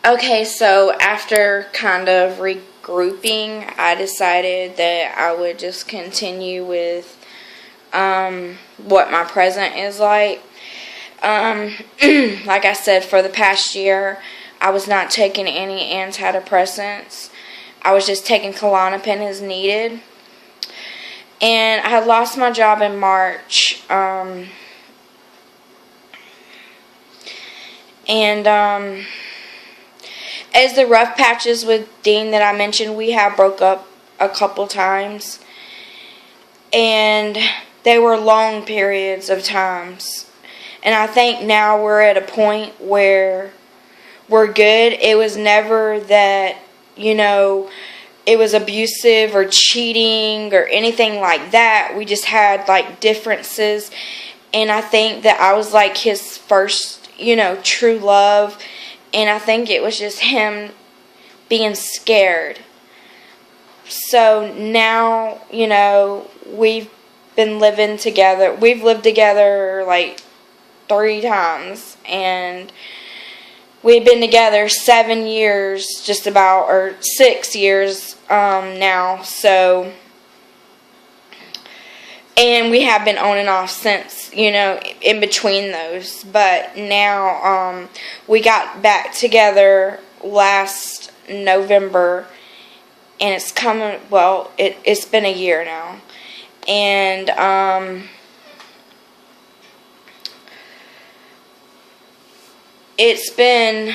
Okay, so after kind of regrouping, I decided that I would just continue with what my present is like. Like I said, for the past year, I was not taking any antidepressants. I was just taking Klonopin as needed. And I had lost my job in March. As the rough patches with Dean that I mentioned, we have broke up a couple times. And they were long periods of times. And I think now we're at a point where we're good. It was never that, it was abusive or cheating or anything like that. We just had, differences. And I think that I was, his first, true love. And I think it was just him being scared. So now, we've been living together. We've lived together, 3 times. And we've been together 7 years, just about, or 6 years now. So, and we have been on and off since, in between those. But now we got back together last November, and it's coming, it's been a year now. And it's been,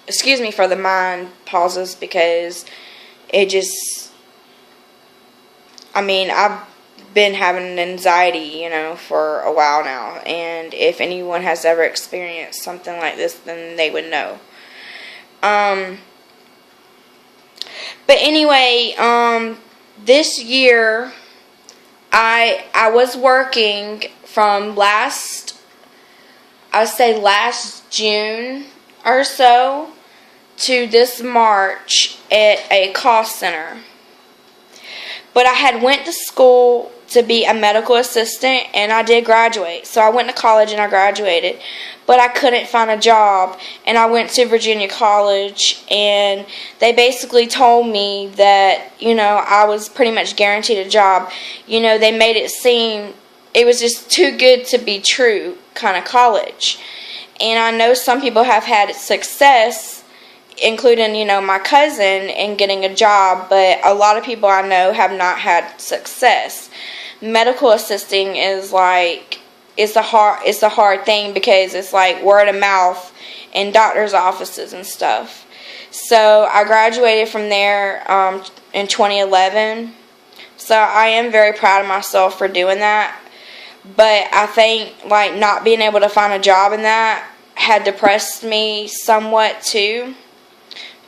excuse me for the mind pauses, because it just, I've been having anxiety, for a while now. And if anyone has ever experienced something like this, then they would know. But anyway, this year, I was working from last June or so to this March at a call center. But I had went to school to be a medical assistant, and I did graduate. So I went to college and I graduated, but I couldn't find a job. And I went to Virginia College, and they basically told me that, I was pretty much guaranteed a job. They made it seem it was just too good to be true kind of college. And I know some people have had success, including, my cousin, in getting a job, but a lot of people I know have not had success. Medical assisting is it's a hard thing, because it's word of mouth in doctors' offices and stuff. So I graduated from there in 2011. So I am very proud of myself for doing that. But I think not being able to find a job in that had depressed me somewhat too,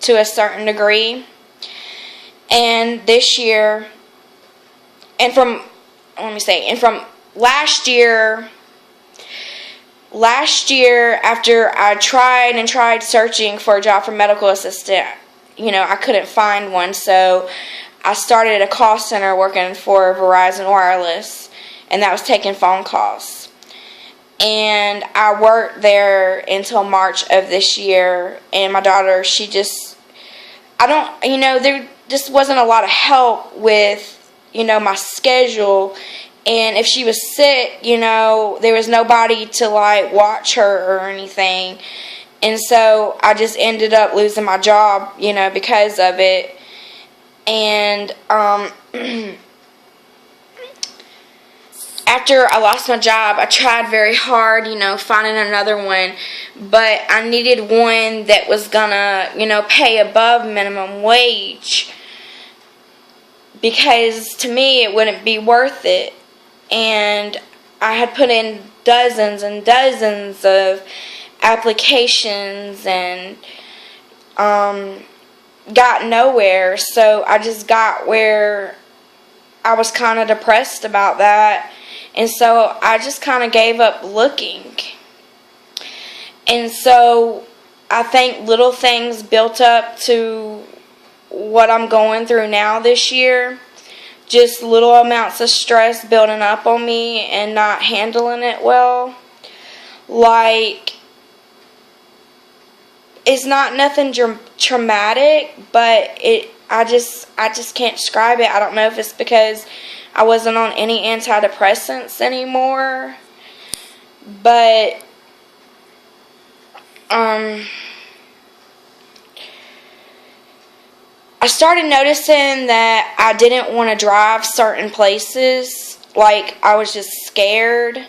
to a certain degree. And this year, and from last year, after I tried searching for a job for medical assistant, I couldn't find one. So I started at a call center working for Verizon Wireless, and that was taking phone calls. And I worked there until March of this year. And my daughter, there just wasn't a lot of help with, my schedule. And if she was sick, there was nobody to watch her or anything. And so I just ended up losing my job, because of it. And after I lost my job, I tried very hard, finding another one. But I needed one that was gonna, pay above minimum wage, because to me it wouldn't be worth it. And I had put in dozens and dozens of applications and got nowhere. So I just got where I was kind of depressed about that. And so I just kind of gave up looking. And so I think little things built up to what I'm going through now this year. Just little amounts of stress building up on me and not handling it well. it's not nothing traumatic, but I just can't describe it. I don't know if it's because I wasn't on any antidepressants anymore, but I started noticing that I didn't want to drive certain places. Like, I was just scared.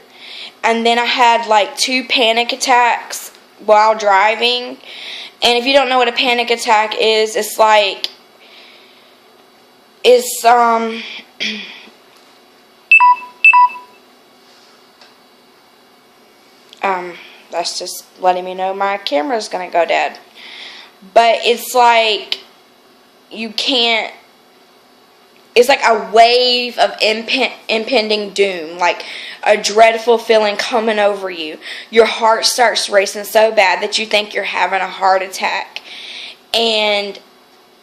And then I had like 2 panic attacks while driving. And if you don't know what a panic attack is, it's like, that's just letting me know my camera's gonna go dead. But it's like, it's like a wave of impending doom, like a dreadful feeling coming over you. Your heart starts racing so bad that you think you're having a heart attack. And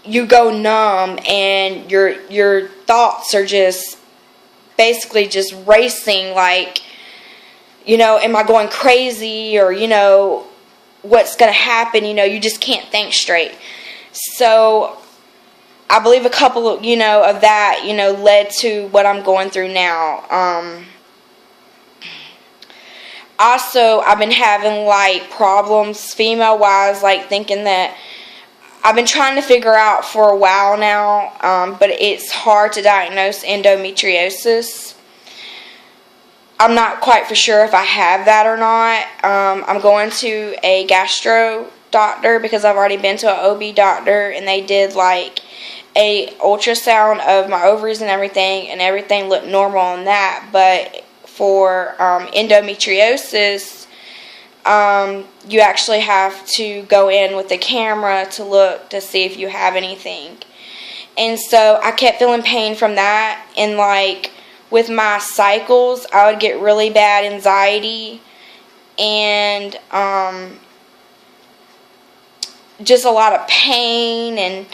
you go numb, and your thoughts are just basically just racing, like, am I going crazy, or, what's going to happen, you just can't think straight. So I believe a couple of, of that, led to what I'm going through now. Also, I've been having, like, problems female-wise, like, thinking that I've been trying to figure out for a while now, but it's hard to diagnose endometriosis. I'm not quite for sure if I have that or not. I'm going to a gastro doctor because I've already been to an OB doctor, and they did like a ultrasound of my ovaries and everything looked normal on that. But for endometriosis, you actually have to go in with the camera to look to see if you have anything. And so I kept feeling pain from that, and like with my cycles, I would get really bad anxiety and just a lot of pain, and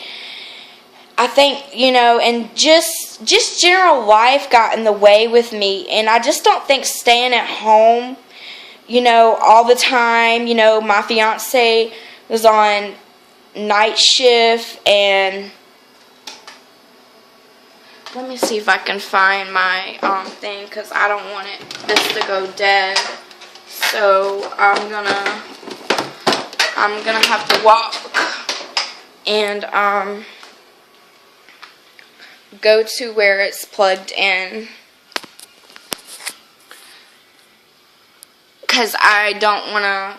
I think, and just general life got in the way with me, and I just don't think staying at home, all the time, my fiance was on night shift, and let me see if I can find my thing, because I don't want this to go dead. So I'm gonna have to walk and go to where it's plugged in, because I don't want to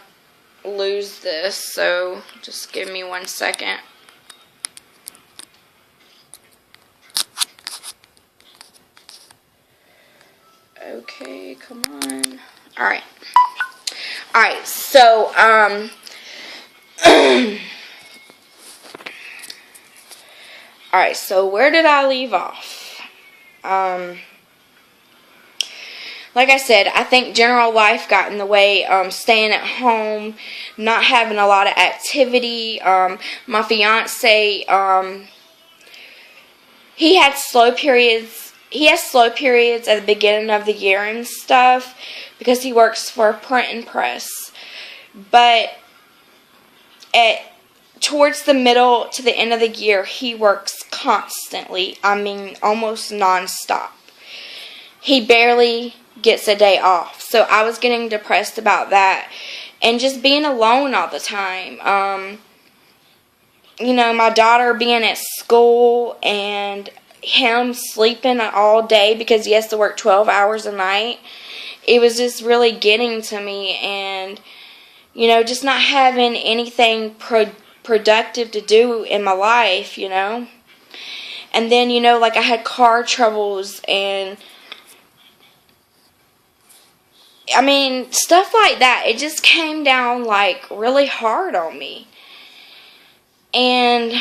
lose this. So just give me 1 second. Okay, come on. Alright, so, alright, so where did I leave off? Like I said, I think general life got in the way, staying at home, not having a lot of activity. My fiance, he has slow periods at the beginning of the year and stuff, because he works for a print and press. But towards the middle to the end of the year, he works constantly. I mean, almost nonstop. He barely gets a day off. So I was getting depressed about that, and just being alone all the time. My daughter being at school, and him sleeping all day because he has to work 12 hours a night. It was just really getting to me, and just not having anything productive to do in my life, and then like I had car troubles, and I mean stuff like that. It just came down like really hard on me, and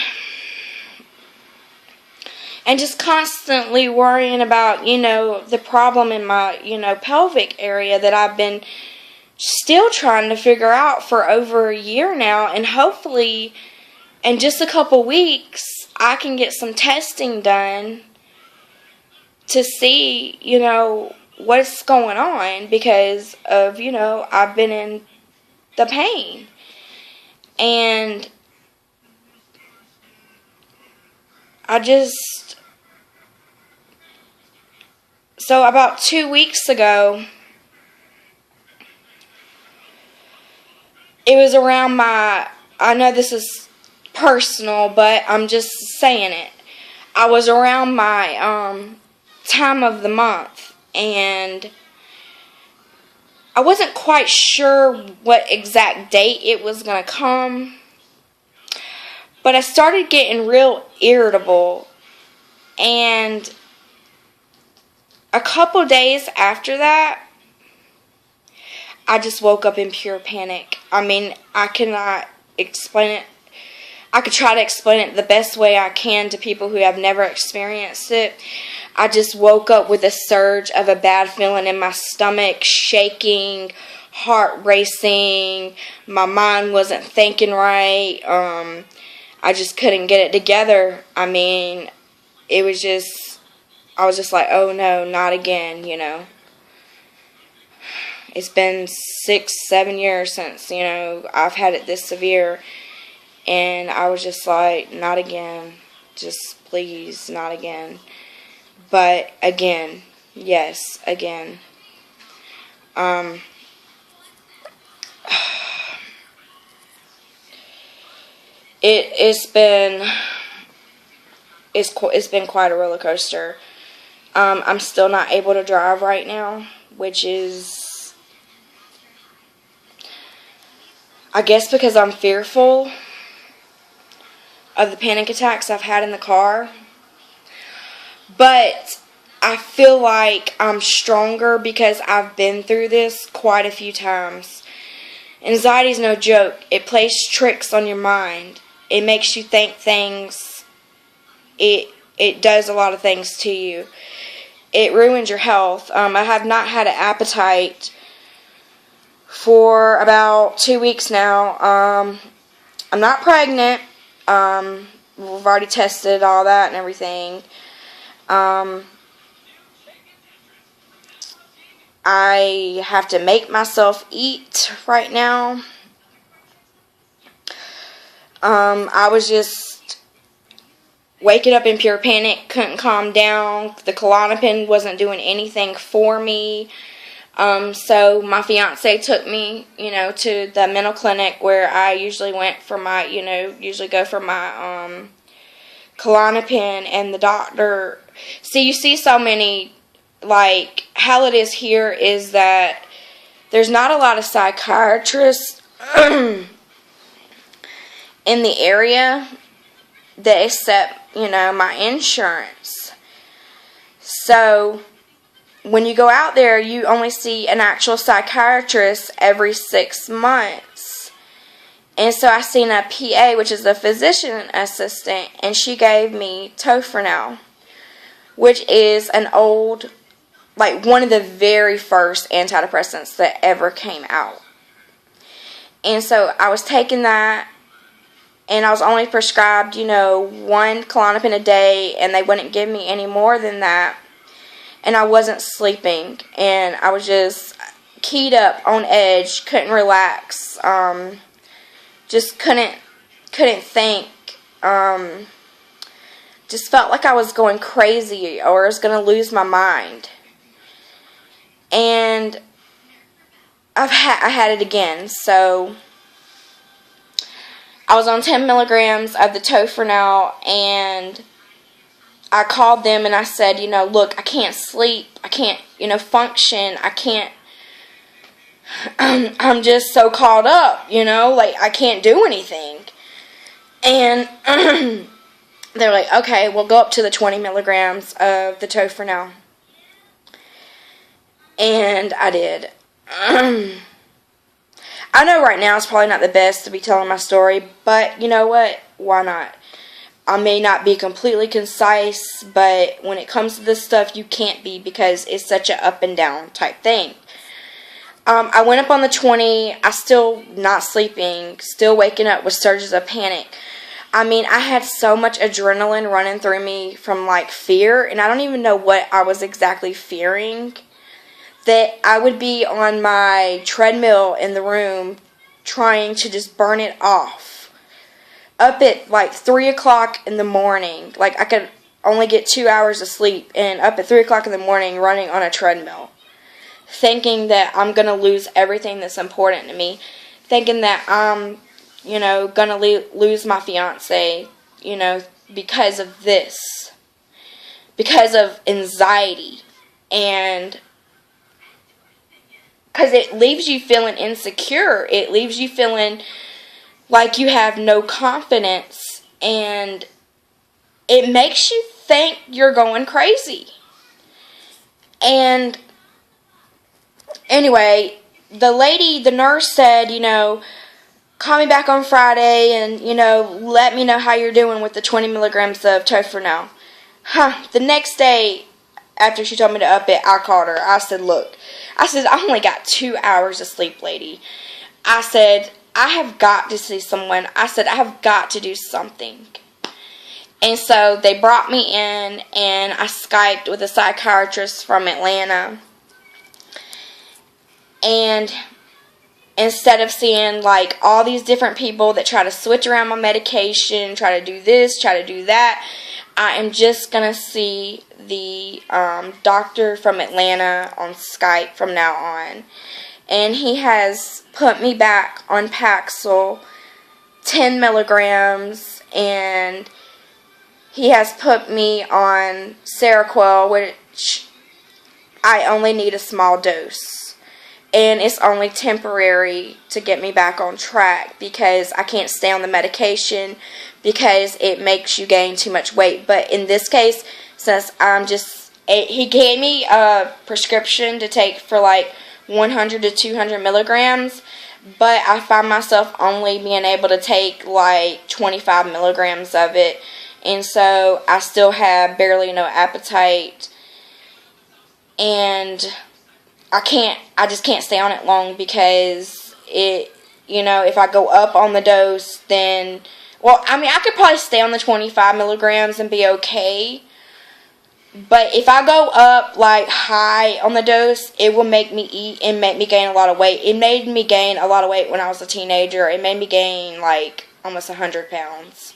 just constantly worrying about, the problem in my, pelvic area that I've been still trying to figure out for over a year now. And hopefully in just a couple weeks, I can get some testing done to see, what's going on, because of, I've been in the pain. And so about 2 weeks ago, it was around I know this is personal, but I'm just saying it. I was around my time of the month, and I wasn't quite sure what exact date it was going to come, but I started getting real irritable, and a couple days after that, I just woke up in pure panic. I mean, I cannot explain it. I could try to explain it the best way I can to people who have never experienced it. I just woke up with a surge of a bad feeling in my stomach, shaking, heart racing. My mind wasn't thinking right. I just couldn't get it together. I mean, I was just like, oh no, not again, you know. It's been 6-7 years since, you know, I've had it this severe. And I was just like, not again. Just please, not again. But again, yes, again. It's been quite a roller coaster. I'm still not able to drive right now, which is, I guess, because I'm fearful of the panic attacks I've had in the car. But I feel like I'm stronger because I've been through this quite a few times. Anxiety's no joke. It plays tricks on your mind. It makes you think things. It does a lot of things to you. It ruins your health. I have not had an appetite for about 2 weeks now. I'm not pregnant. We've already tested all that and everything. I have to make myself eat right now. I was just waking up in pure panic, couldn't calm down. The Klonopin wasn't doing anything for me. So my fiance took me, to the mental clinic where I usually went for my, usually go for my Klonopin, and the doctor. See, you see so many, like, how it is here is that there's not a lot of psychiatrists in the area that accept, my insurance. So when you go out there, you only see an actual psychiatrist every 6 months. And so I seen a PA, which is a physician assistant, and she gave me Tofranil, which is an old, like, one of the very first antidepressants that ever came out. And so I was taking that, and I was only prescribed, 1 Klonopin a day, and they wouldn't give me any more than that. And I wasn't sleeping, and I was just keyed up, on edge, couldn't relax, just couldn't think, just felt like I was going crazy or I was going to lose my mind. And I had it again, so I was on 10 milligrams of the Tofranil, and I called them and I said, look, I can't sleep, I can't, function, I can't, I'm just so caught up, like, I can't do anything. And they're like, okay, we'll go up to the 20 milligrams of the Tofranil. And I did. I know right now it's probably not the best to be telling my story, but you know what? Why not? I may not be completely concise, but when it comes to this stuff, you can't be, because it's such a up and down type thing. I went up on the 20. I still not sleeping, still waking up with surges of panic. I mean, I had so much adrenaline running through me from, like, fear, and I don't even know what I was exactly fearing, that I would be on my treadmill in the room trying to just burn it off. Up at like 3 o'clock in the morning. Like I could only get 2 hours of sleep, and up at 3 o'clock in the morning running on a treadmill. Thinking that I'm going to lose everything that's important to me. Thinking that I'm, going to lose my fiance, because of this. Because of anxiety. And because it leaves you feeling insecure. It leaves you feeling like you have no confidence. And it makes you think you're going crazy. And anyway, the nurse said, call me back on Friday and, let me know how you're doing with the 20 milligrams of Tofranil. The next day, after she told me to up it, I called her. I said, look, I only got 2 hours of sleep, lady. I said, I have got to see someone. I said, I have got to do something. And so they brought me in, and I Skyped with a psychiatrist from Atlanta. And instead of seeing like all these different people that try to switch around my medication, try to do this, try to do that, I am just going to see the doctor from Atlanta on Skype from now on. And he has put me back on Paxil, 10 milligrams, and he has put me on Seroquel, which I only need a small dose. And it's only temporary to get me back on track because I can't stay on the medication because it makes you gain too much weight. But in this case, since he gave me a prescription to take for like 100 to 200 milligrams, but I find myself only being able to take like 25 milligrams of it. And so I still have barely no appetite. And I just can't stay on it long because if I go up on the dose, then, I could probably stay on the 25 milligrams and be okay. But if I go up, like, high on the dose, it will make me eat and make me gain a lot of weight. It made me gain a lot of weight when I was a teenager. It made me gain, like, almost 100 pounds.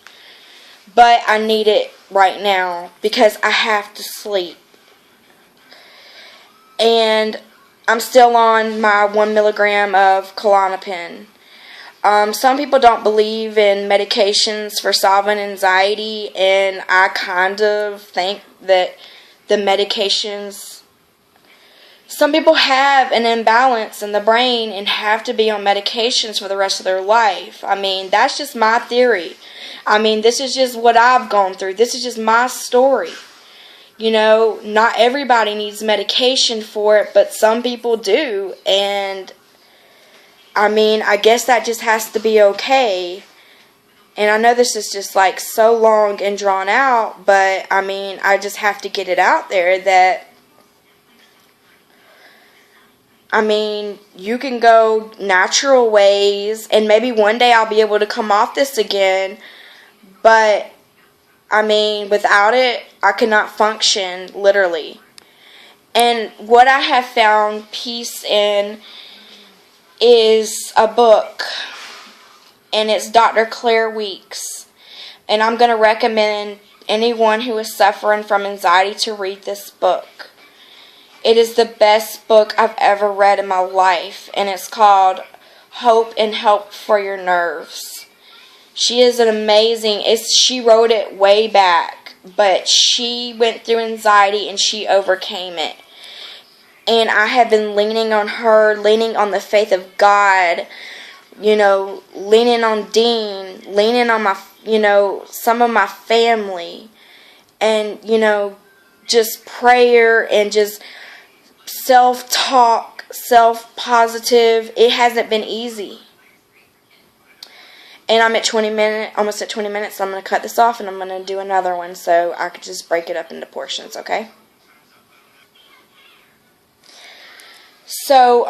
But I need it right now because I have to sleep. And I'm still on my 1 milligram of Klonopin. Some people don't believe in medications for solving anxiety, and I kind of think that the medications, some people have an imbalance in the brain and have to be on medications for the rest of their life. That's just my theory. This is just what I've gone through. This is just my story. Not everybody needs medication for it, but some people do, and I guess that just has to be okay. And I know this is just like so long and drawn out, but I just have to get it out there that you can go natural ways, and maybe one day I'll be able to come off this again, but without it, I cannot function, literally. And what I have found peace in is a book, and it's Dr. Claire Weeks. And I'm going to recommend anyone who is suffering from anxiety to read this book. It is the best book I've ever read in my life, and it's called Hope and Help for Your Nerves. She is an amazing, she wrote it way back, but she went through anxiety and she overcame it. And I have been leaning on her, leaning on the faith of God, leaning on Dean, leaning on my, some of my family, and, just prayer and just self-talk, self-positive. It hasn't been easy. And I'm at almost at 20 minutes, so I'm going to cut this off and I'm going to do another one so I could just break it up into portions, okay? So,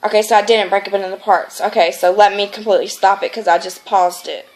okay, so I didn't break it into parts. Okay, so let me completely stop it because I just paused it.